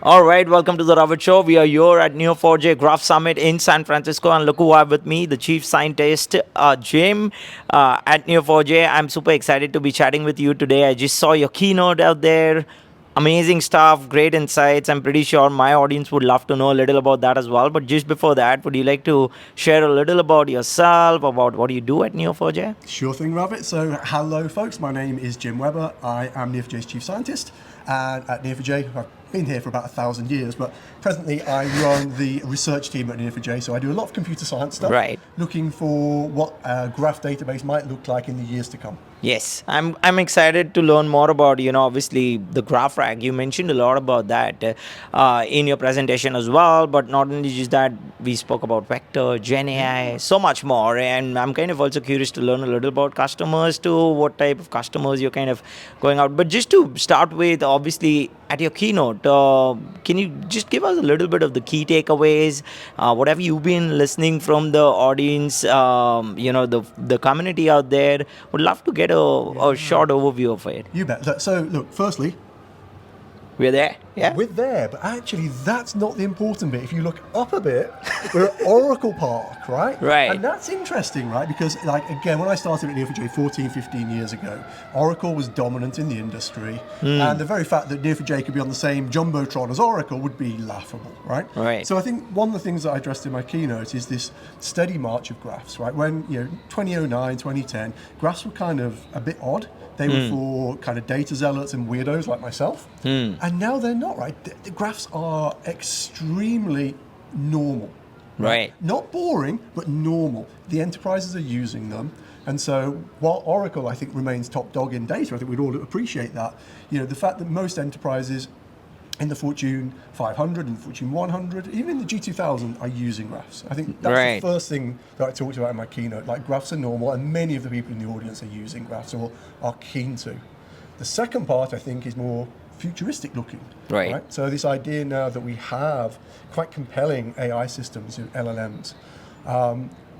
All right, welcome to the Robert Show. We are here at Neo4j GraphSummit in San Francisco, and look who I have with me, the chief scientist, Jim, at Neo4j. I'm super excited to be chatting with you today. I just saw your keynote out there. Amazing stuff, great insights. I'm pretty sure my audience would love to know a little about that as well. But just before that, would you like to share a little about yourself, about what you do at Neo4j? Sure thing, Rabbit. So, hello, folks. My name is Jim Webber. I am Neo4j's chief scientist, and at Neo4j, I've been here for about 1,000 years, but presently I run the research team at Neo4j. So I do a lot of computer science stuff, Right. looking for what a graph database might look like in the years to come. Yes, I'm excited to learn more about, obviously the GraphRAG. You mentioned a lot about that in your presentation as well, but not only just that, we spoke about vector, GenAI, so much more. And I'm kind of also curious to learn a little about customers too, what type of customers you're kind of going out. But just to start with, obviously, at your keynote, can you just give us a little bit of the key takeaways? What have you been listening from the audience, the community out there? Would love to get a short overview of it. You bet. So, look, firstly, We're there, yeah? we're there, but actually that's not the important bit. If you look up a bit, we're at Oracle Park, right? Right. And that's interesting, right? Because, again, when I started at Neo4j 14, 15 years ago, Oracle was dominant in the industry. And the very fact that Neo4j could be on the same Jumbotron as Oracle would be laughable, right? Right. So I think one of the things that I addressed in my keynote is this steady march of graphs, right? When, 2009, 2010, graphs were kind of a bit odd. They were for kind of data zealots and weirdos like myself. And now they're not, right? The graphs are extremely normal. Right. Not boring, but normal. The enterprises are using them. And so while Oracle, I think, remains top dog in data, I think we'd all appreciate that. The fact that most enterprises in the Fortune 500 and Fortune 100, even in the G2000, are using graphs. I think that's Right. the first thing that I talked about in my keynote. Like, graphs are normal, and many of the people in the audience are using graphs or are keen to. The second part, I think, is more futuristic looking. Right. So this idea now that we have quite compelling AI systems, LLMs,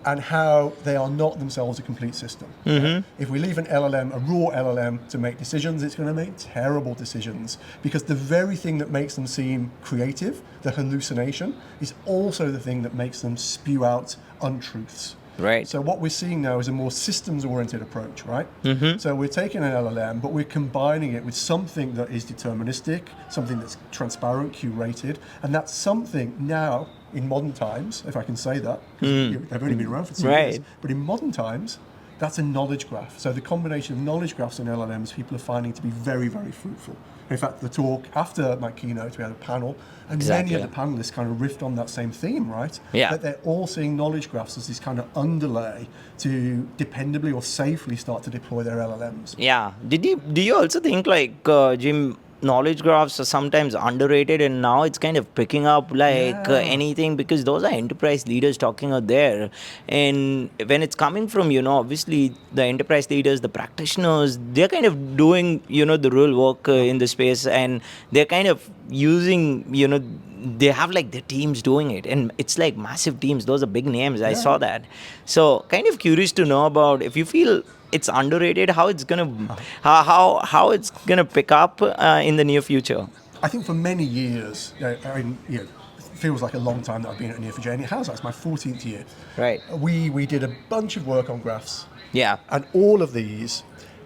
and how they are not themselves a complete system. Right? If we leave an LLM, a raw LLM, to make decisions, it's going to make terrible decisions, because the very thing that makes them seem creative, the hallucination, is also the thing that makes them spew out untruths. Right. So what we're seeing now is a more systems-oriented approach, right? So we're taking an LLM, but we're combining it with something that is deterministic, something that's transparent, curated, and that's something now, in modern times, if I can say that, because they've only been around for 2 years, Right. but in modern times, that's a knowledge graph. So the combination of knowledge graphs and LLMs, people are finding to be very, very fruitful. In fact, the talk after my keynote, we had a panel, and Exactly. many of the panelists kind of riffed on that same theme, right? Yeah. That they're all seeing knowledge graphs as this kind of underlay to dependably or safely start to deploy their LLMs. Yeah. Do you also think, Jim, knowledge graphs are sometimes underrated, and now it's kind of picking up Yeah. anything, because those are enterprise leaders talking out there. And when it's coming from, obviously the enterprise leaders, the practitioners, they're kind of doing, the real work in the space, and they're kind of using, they have like their teams doing it, and it's like massive teams. Those are big names. I saw that. So kind of curious to know about, if you feel it's underrated, how it's gonna how it's gonna pick up in the near future. I think for many years, it feels like a long time that I've been at Neo4j, and it has. That's my 14th year. Right. We did a bunch of work on graphs. Yeah. And all of these,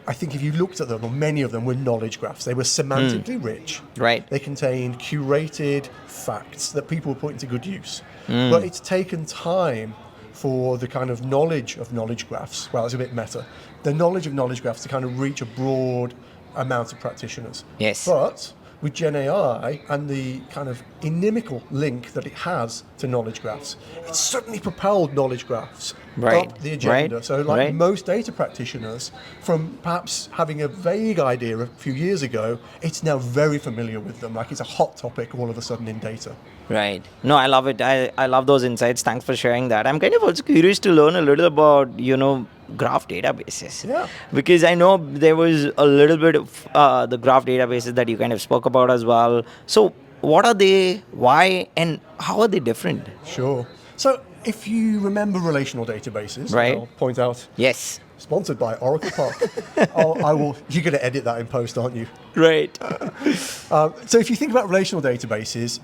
I think if you looked at them, or many of them were knowledge graphs. They were semantically rich. Right. They contained curated facts that people were putting to good use. But it's taken time for the kind of knowledge of knowledge graphs, well, it's a bit meta, the knowledge of knowledge graphs to kind of reach a broad amount of practitioners. Yes. But with GenAI and the kind of inimical link that it has to knowledge graphs, it's suddenly propelled knowledge graphs Right. up the agenda. Right. So like Right. most data practitioners, from perhaps having a vague idea a few years ago, it's now very familiar with them. Like, it's a hot topic all of a sudden in data. Right. No, I love it. I love those insights. Thanks for sharing that. I'm kind of also curious to learn a little about, graph databases. Yeah. Because I know there was a little bit of the graph databases that you kind of spoke about as well. So what are they, why, and how are they different? Sure. So if you remember relational databases, Right. I'll point out Yes. Sponsored by Oracle Park. You're going to edit that in post, aren't you? Right. So if you think about relational databases,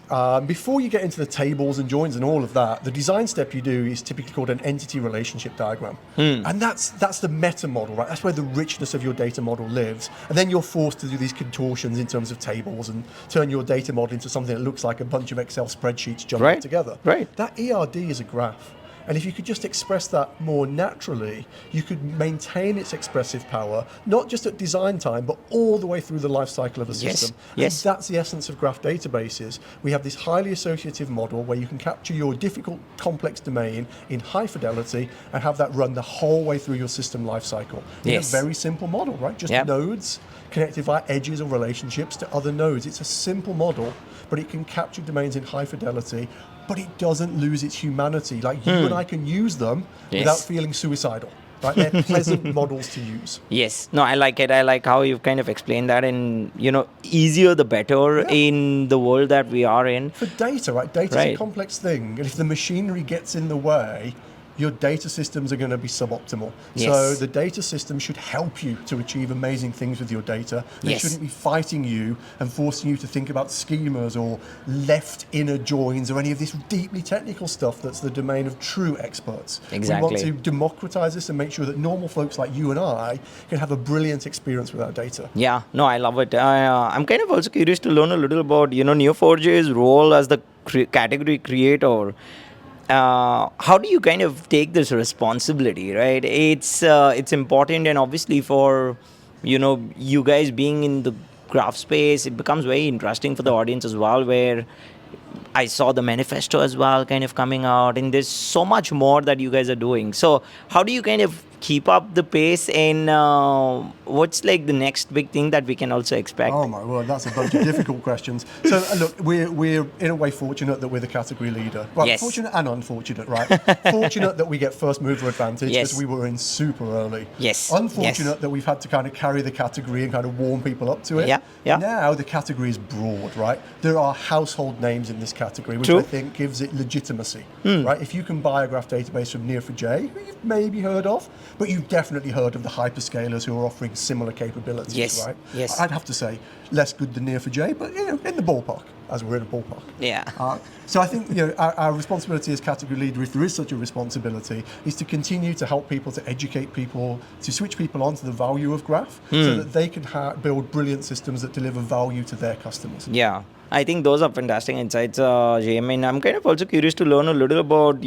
before you get into the tables and joins and all of that, the design step you do is typically called an entity relationship diagram. And that's the meta model, right? That's where the richness of your data model lives. And then you're forced to do these contortions in terms of tables and turn your data model into something that looks like a bunch of Excel spreadsheets jumbled together. Right. That ERD is a graph. And if you could just express that more naturally, you could maintain its expressive power, not just at design time, but all the way through the life cycle of a system. Yes. And that's the essence of graph databases. We have this highly associative model where you can capture your difficult, complex domain in high fidelity and have that run the whole way through your system life cycle. It's a very simple model, right? Just nodes connected via edges or relationships to other nodes. It's a simple model, but it can capture domains in high fidelity, but it doesn't lose its humanity. Like you and I can use them without feeling suicidal. Right? They're pleasant models to use. Yes. No, I like it. I like how you've kind of explained that, and easier the better in the world that we are in. For data, right? Data's a complex thing, and if the machinery gets in the way, your data systems are going to be suboptimal. So the data system should help you to achieve amazing things with your data. They shouldn't be fighting you and forcing you to think about schemas or left inner joins or any of this deeply technical stuff that's the domain of true experts. Exactly. We want to democratize this and make sure that normal folks like you and I can have a brilliant experience with our data. Yeah, no, I love it. I'm kind of also curious to learn a little about, Neo4j's role as the category creator. How do you kind of take this responsibility, right? It's important, and obviously for you guys being in the graph space, it becomes very interesting for the audience as well, where I saw the manifesto as well kind of coming out, and there's so much more that you guys are doing. So how do you kind of keep up the pace, and what's like the next big thing that we can also expect? Oh my word, that's a bunch of difficult questions. So look, we're in a way fortunate that we're the category leader. Well, fortunate and unfortunate, right? Fortunate that we get first mover advantage because we were in super early. Unfortunate that we've had to kind of carry the category and kind of warm people up to it. Now the category is broad, right? There are household names in this category, which I think gives it legitimacy, right? If you can buy a graph database from Neo4j, who you've maybe heard of, but you've definitely heard of the hyperscalers who are offering similar capabilities, right? I'd have to say less good than Neo4j, but in the ballpark, as we're in a ballpark. So I think our responsibility as category leader, if there is such a responsibility, is to continue to help people, to educate people, to switch people on to the value of graph, so that they can build brilliant systems that deliver value to their customers. Yeah. I think those are fantastic insights, Jay. I mean, I'm kind of also curious to learn a little about,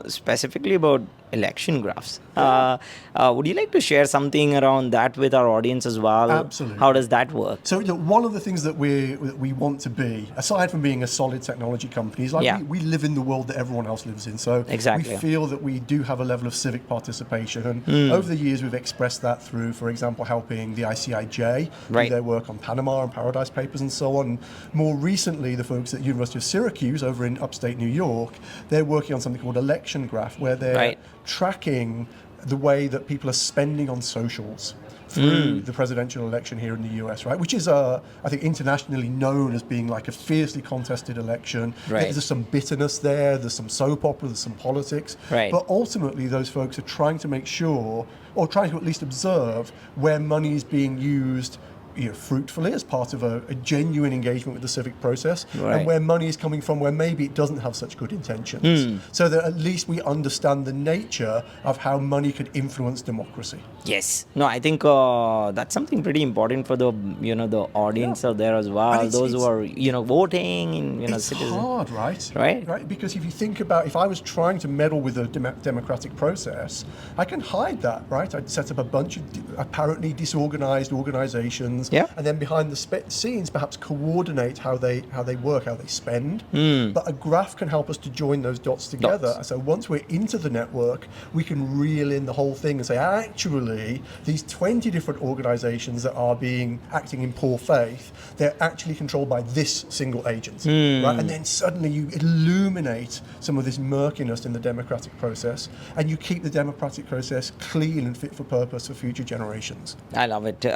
specifically about election graphs. Would you like to share something around that with our audience as well? Absolutely. How does that work? So one of the things that we want to be, aside from being a solid technology company, is like we live in the world that everyone else lives in. So we feel that we do have a level of civic participation. And over the years, we've expressed that through, for example, helping the ICIJ do their work on Panama and Paradise Papers and so on. More recently, the folks at the University of Syracuse over in upstate New York, they're working on something called Election Graph, where they're tracking the way that people are spending on socials through the presidential election here in the US, right? Which is, I think, internationally known as being like a fiercely contested election. There's some bitterness there, there's some soap opera, there's some politics. But ultimately, those folks are trying to make sure, or trying to at least observe, where money is being used fruitfully as part of a genuine engagement with the civic process, and where money is coming from where maybe it doesn't have such good intentions, so that at least we understand the nature of how money could influence democracy. Yes. No, I think that's something pretty important for the the audience out there as well. Those who are voting and it's citizens. Hard, right? Because if you think about, if I was trying to meddle with the democratic process, I can hide that, right? I'd set up a bunch of apparently disorganized organizations. And then behind the scenes, perhaps coordinate how they work, how they spend. But a graph can help us to join those dots together. So once we're into the network, we can reel in the whole thing and say, actually, these 20 different organizations that are acting in poor faith, they're actually controlled by this single agent, right? And then suddenly you illuminate some of this murkiness in the democratic process, and you keep the democratic process clean and fit for purpose for future generations. I love it.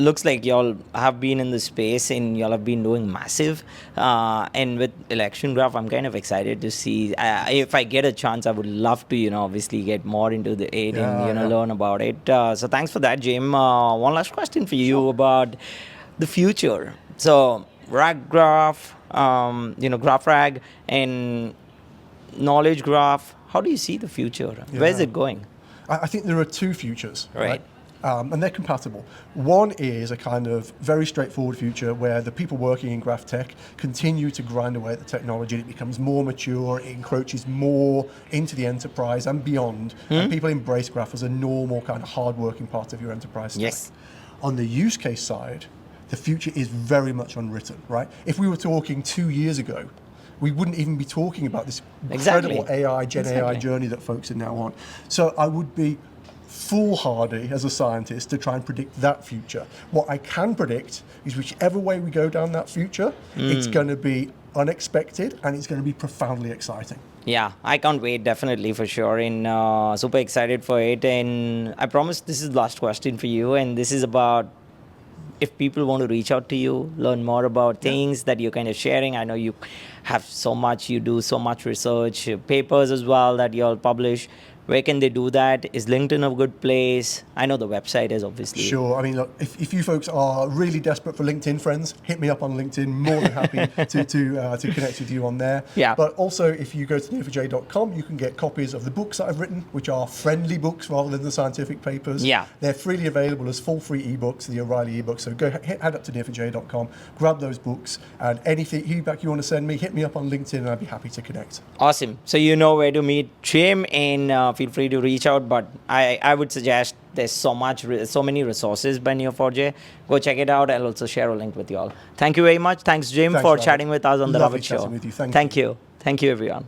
looks like y'all have been in the space and y'all have been doing massive. And with election graph, I'm kind of excited to see. If I get a chance, I would love to, obviously get more into the it and learn about it. So thanks for that, Jim. One last question for you about the future. So RAG graph, GraphRAG, and knowledge graph. How do you see the future? Where's it going? I think there are two futures, Right. And they're compatible. One is a kind of very straightforward future where the people working in graph tech continue to grind away at the technology. It becomes more mature, it encroaches more into the enterprise and beyond. And people embrace graph as a normal kind of hard-working part of your enterprise stack. Yes. On the use case side, the future is very much unwritten, right? If we were talking 2 years ago, we wouldn't even be talking about this incredible AI, GenAI journey that folks are now on. So I would be foolhardy as a scientist to try and predict that future. What I can predict is whichever way we go down that future, it's going to be unexpected and it's going to be profoundly exciting. Yeah, I can't wait, definitely, for sure. And super excited for it. And I promise this is the last question for you. And this is about if people want to reach out to you, learn more about things that you're kind of sharing. I know you have so much, you do so much research, papers as well that you all publish. Where can they do that? Is LinkedIn a good place? I know the website is, obviously. Sure. I mean, look, if you folks are really desperate for LinkedIn friends, hit me up on LinkedIn. More than happy to connect with you on there. Yeah. But also, if you go to neo4j.com, you can get copies of the books that I've written, which are friendly books rather than the scientific papers. Yeah. They're freely available as full free ebooks, the O'Reilly ebooks. So go head up to neo4j.com, grab those books, and any feedback you want to send me, hit me up on LinkedIn, and I'd be happy to connect. Awesome. So you know where to meet Jim, and feel free to reach out. But I would suggest there's so many resources by Neo4j. Go check it out. I'll also share a link with you all. Thank you very much. Thanks, Jim, Thanks, for Robert. chatting with us on the Lovely Robert Show. chatting with you. Thank you. Thank you, everyone.